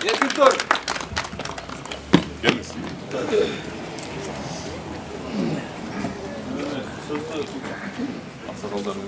Erkin dur. Geliniz. Aksakallarını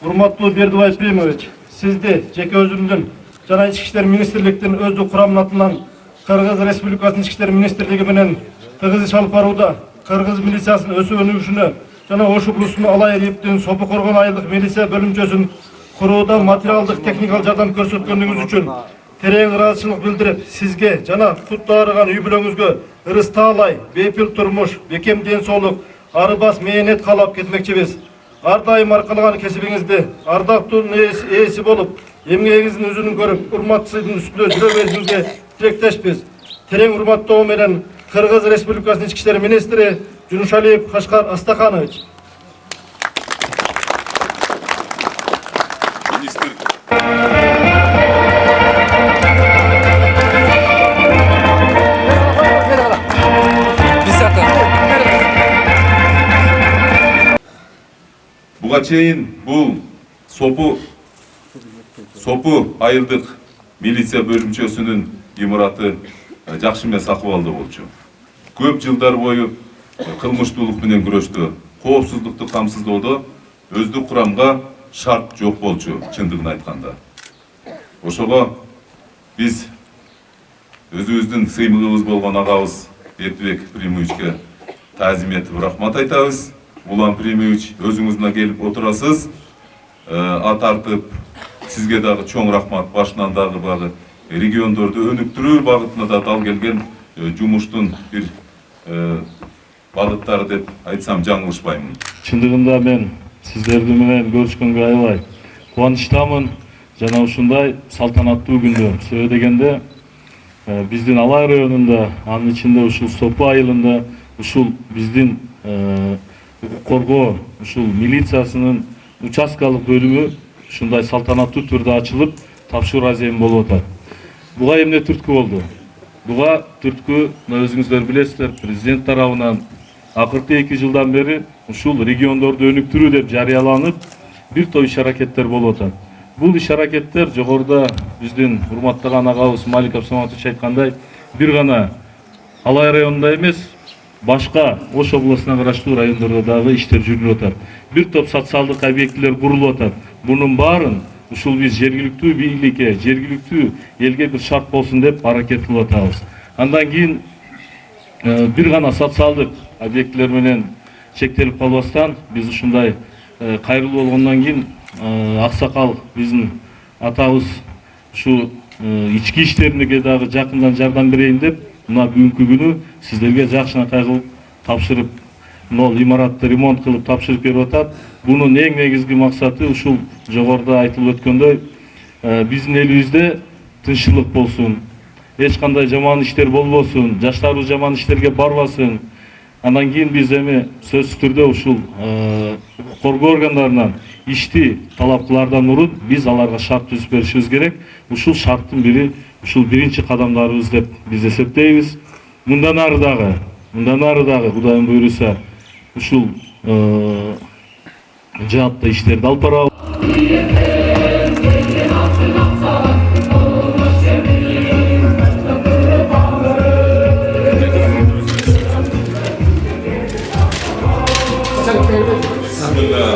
Урматтуу Бердібай Пимович, сизди жеке өзүмдүн жана Ички иштер министрликтин өздүк курамына атынан Кыргыз Республикасынын Ички иштер министрлиги менен тыгыз иш алып барууда Кыргыз милициясынын өсүп өнүгүшүнө жана Ош облусунун Алай Эриптин Сопу Коргон айылдык милиция бөлүмчөсүн курууда материалдык техникалык жардам көрсөткөнүңүз үчүн терең ыраазычылык билдирип, сизге жана куту аарыган үй бүлөңүзгө ырыс таалай, бейпил турмуш, бекем ден соолук, арыбас мээнет каалап кетмекчибиз. Ар дайым аркалаган кесибиңизди ардактуунун ээси болуп, эмгегиңиздин өзүнүн көрүп, урматчысынын үстүндө жүрө беришиңизге тилектешпиз. Терең урматтоо менен Кыргыз Республикасынын Ички иштер министри Жунушалиев Кашкар Астаханович. Буга чейин бул Сопу айылдык милиция бөлүмчөсүнүн имараты жакшы эмес акыбалда болчу. Көп жылдар бою кылмыштуулук менен күрөштө, коопсуздукту камсыздоодо өздүк курамга шарт жок болчу, чындыгын айтканда. Ошого биз өзүбүздүн сыймыгыбыз болгон агабыз Бердибек Примовичке таазим этип рахмат айтабыз. Улан Примович, өзүңүзүнө келип отурасыз, ат тартып, сизге дагы чоң рахмат, башынан дагы багы региондорду өнүктүрүү багытына да дал келген жумуштун бир багыттары деп айтсам жаңылышпаймын. Чындыгында мен сиздерди менен көрүшкөнгө аябай кубанычтамын жана ушундай салтанаттуу күндө. Себеби дегенде биздин Алай районунда, анын ичинде ушул Сопу айылында, ушул биздин коргоо ушул милициясынын участкалык бөлүмү ушундай салтанаттуу түрдө ачылып, тапшыруу азем болуп атат. Буга эмне түрткү болду? Буга түрткү, өзүңүздөр билесиздер, президент тарабынан акыркы 2 жылдан бери ушул региондорду өнүктүрүү деп жарыяланып, бир топ иш-аракеттер болуп атат. Бул иш-аракеттер жогоруда биздин урматтаган агабыз Малик Абсаматович айткандай, бир гана Алай районунда эмес, башка Ош областына караштуу райондордо дагы иштер жүрүлүп атат. Бир топ социалдык объектилер курулуп атат. Мунун баарын ушул биз жергиликтүү бийликке, жергиликтүү элге бир шарт болсун деп аракет кылып атабыз. Андан кийин бир гана социалдык объектилер менен чектелип калбастан, биз ушундай кайрылуу болгондон кийин аксакал биздин атабыз ушу ички иштерине дагы жакындан жардам берейин деп, мына бүгүнкү күнү сиздерге жакшынакай кылып тапшырып, мына имаратты ремонт кылып тапшырып берип атат. Бунун эң негизги максаты ушул жогоруда айтылып өткөндөй, биздин элибизде тынччылык болсун, эч кандай жаман иштер болбосун, жаштарыбыз жаман иштерге барбасын. Андан кийин биз эми сөзсүз түрдө ушул коргоо органдарынан ишти талап кылаардан мурун биз аларга шарт түзүп беришибиз керек. Ушул шарттын бири ушул биринчи кадамдарыбыз деп биз эсептейбиз. Мындан ары дагы Кудайым буйруса ушул жаатта иштерди алып барабыз. Bismillah.